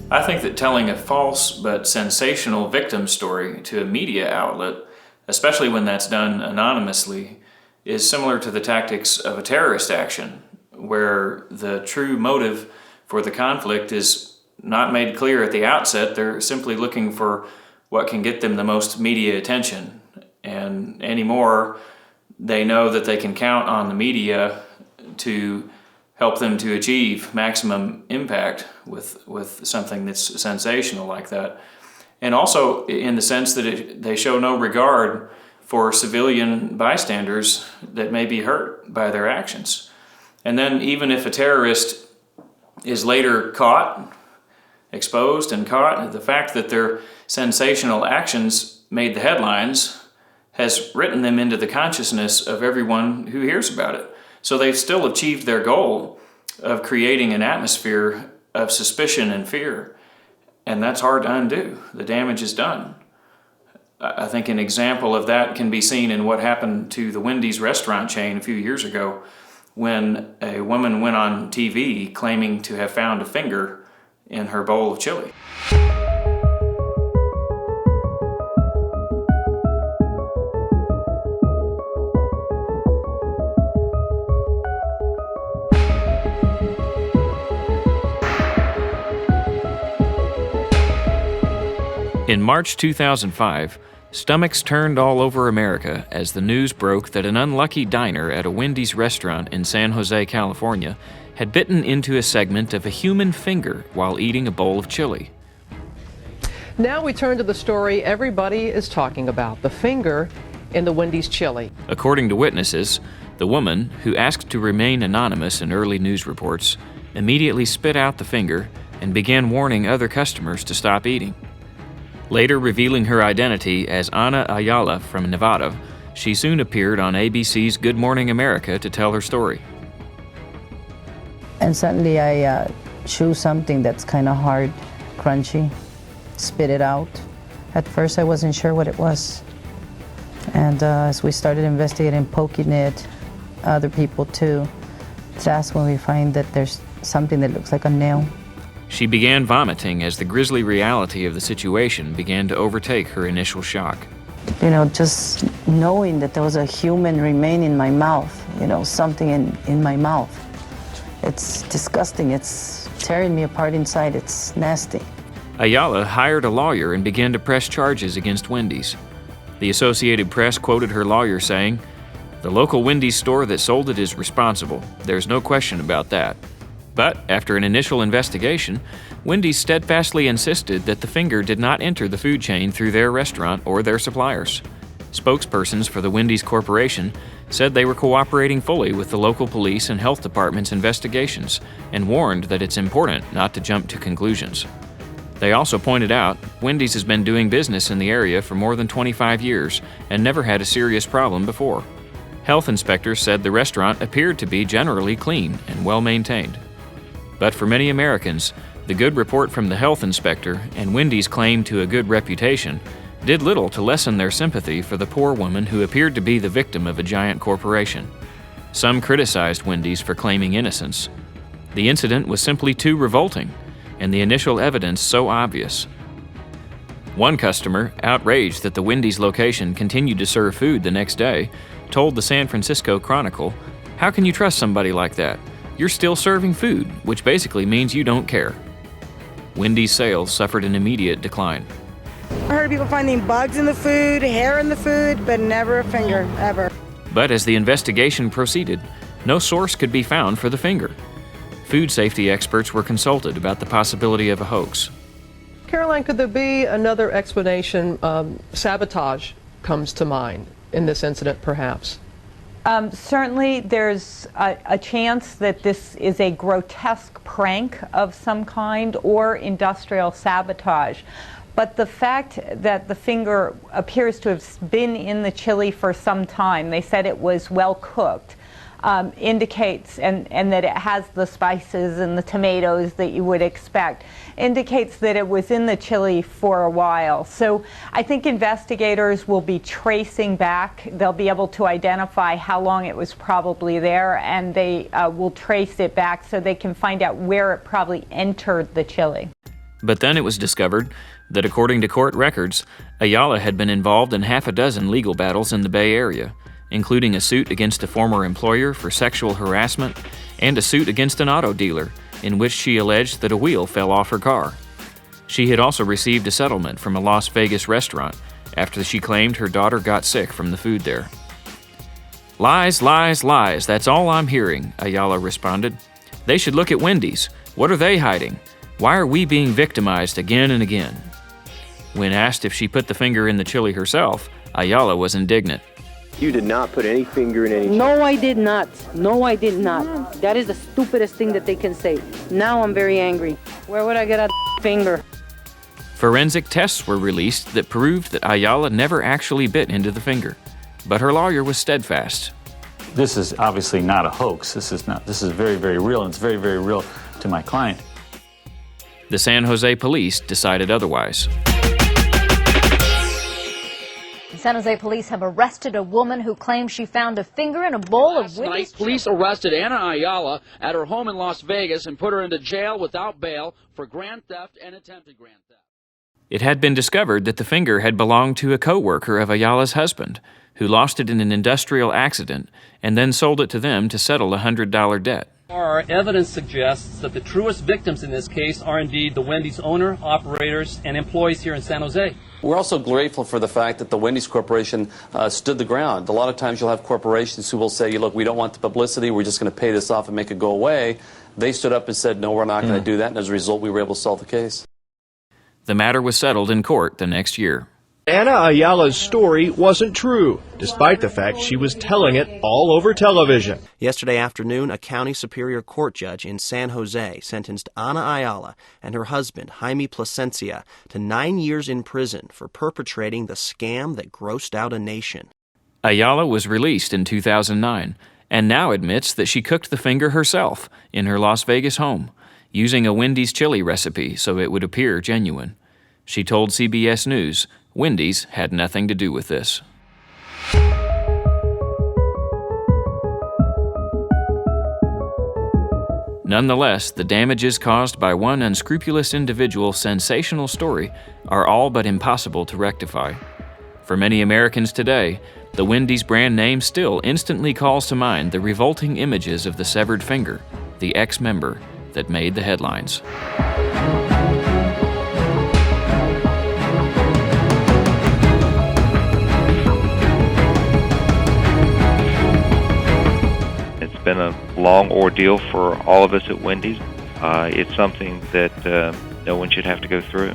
I think that telling a false but sensational victim story to a media outlet, especially when that's done anonymously, is similar to the tactics of a terrorist action, where the true motive for the conflict is not made clear at the outset. They're simply looking for what can get them the most media attention. And anymore, they know that they can count on the media to help them to achieve maximum impact with something that's sensational like that. And also in the sense that they show no regard for civilian bystanders that may be hurt by their actions. And then even if a terrorist is later caught, exposed and caught, the fact that their sensational actions made the headlines has written them into the consciousness of everyone who hears about it. So they've still achieved their goal of creating an atmosphere of suspicion and fear. And that's hard to undo. The damage is done. I think an example of that can be seen in what happened to the Wendy's restaurant chain a few years ago, when a woman went on TV claiming to have found a finger in her bowl of chili. In March 2005, stomachs turned all over America as the news broke that an unlucky diner at a Wendy's restaurant in San Jose, California, had bitten into a segment of a human finger while eating a bowl of chili. Now we turn to the story everybody is talking about, the finger in the Wendy's chili. According to witnesses, the woman, who asked to remain anonymous in early news reports, immediately spit out the finger and began warning other customers to stop eating. Later revealing her identity as Ana Ayala from Nevada, she soon appeared on ABC's Good Morning America to tell her story. And suddenly I chew something that's kind of hard, crunchy, spit it out. At first I wasn't sure what it was. And as we started investigating, poking it, other people too, that's when we find that there's something that looks like a nail. She began vomiting as the grisly reality of the situation began to overtake her initial shock. You know, just knowing that there was a human remain in my mouth, you know, something in my mouth. It's disgusting. It's tearing me apart inside. It's nasty. Ayala hired a lawyer and began to press charges against Wendy's. The Associated Press quoted her lawyer saying, "The local Wendy's store that sold it is responsible. There's no question about that." But after an initial investigation, Wendy's steadfastly insisted that the finger did not enter the food chain through their restaurant or their suppliers. Spokespersons for the Wendy's Corporation said they were cooperating fully with the local police and health department's investigations and warned that it's important not to jump to conclusions. They also pointed out Wendy's has been doing business in the area for more than 25 years and never had a serious problem before. Health inspectors said the restaurant appeared to be generally clean and well maintained. But for many Americans, the good report from the health inspector and Wendy's claim to a good reputation did little to lessen their sympathy for the poor woman who appeared to be the victim of a giant corporation. Some criticized Wendy's for claiming innocence. The incident was simply too revolting, and the initial evidence so obvious. One customer, outraged that the Wendy's location continued to serve food the next day, told the San Francisco Chronicle, "How can you trust somebody like that? You're still serving food, which basically means you don't care." Wendy's sales suffered an immediate decline. I heard people finding bugs in the food, hair in the food, but never a finger, ever. But as the investigation proceeded, no source could be found for the finger. Food safety experts were consulted about the possibility of a hoax. Caroline, could there be another explanation? Sabotage comes to mind in this incident, perhaps. Certainly there's a chance that this is a grotesque prank of some kind or industrial sabotage. But the fact that the finger appears to have been in the chili for some time, they said it was well cooked, indicates, and that it has the spices and the tomatoes that you would expect, indicates that it was in the chili for a while. So I think investigators will be tracing back. They'll be able to identify how long it was probably there, and they will trace it back so they can find out where it probably entered the chili. But then it was discovered that according to court records, Ayala had been involved in half a dozen legal battles in the Bay Area, including a suit against a former employer for sexual harassment and a suit against an auto dealer in which she alleged that a wheel fell off her car. She had also received a settlement from a Las Vegas restaurant after she claimed her daughter got sick from the food there. "Lies, lies, lies, that's all I'm hearing," Ayala responded. "They should look at Wendy's. What are they hiding? Why are we being victimized again and again?" When asked if she put the finger in the chili herself, Ayala was indignant. You did not put any finger in any chili. No, I did not. No, I did not. That is the stupidest thing that they can say. Now I'm very angry. Where would I get a finger? Forensic tests were released that proved that Ayala never actually bit into the finger, but her lawyer was steadfast. This is obviously not a hoax. This is very, very real, and it's very, very real to my client. The San Jose police decided otherwise. San Jose police have arrested a woman who claims she found a finger in a bowl of Wendy's. Police arrested Anna Ayala at her home in Las Vegas and put her into jail without bail for grand theft and attempted grand theft. It had been discovered that the finger had belonged to a co-worker of Ayala's husband, who lost it in an industrial accident and then sold it to them to settle a $100 debt. Our evidence suggests that the truest victims in this case are indeed the Wendy's owner, operators, and employees here in San Jose. We're also grateful for the fact that the Wendy's Corporation stood the ground. A lot of times you'll have corporations who will say, look, we don't want the publicity, we're just going to pay this off and make it go away. They stood up and said, no, we're not going to do that, and as a result, we were able to solve the case. The matter was settled in court the next year. Anna Ayala's story wasn't true, despite the fact she was telling it all over television. Yesterday afternoon, a county superior court judge in San Jose sentenced Anna Ayala and her husband, Jaime Plasencia, to 9 years in prison for perpetrating the scam that grossed out a nation. Ayala was released in 2009 and now admits that she cooked the finger herself in her Las Vegas home, using a Wendy's chili recipe so it would appear genuine. She told CBS News Wendy's had nothing to do with this. Nonetheless, the damages caused by one unscrupulous individual's sensational story are all but impossible to rectify. For many Americans today, the Wendy's brand name still instantly calls to mind the revolting images of the severed finger, the ex-member that made the headlines. It's been a long ordeal for all of us at Wendy's. It's something that no one should have to go through.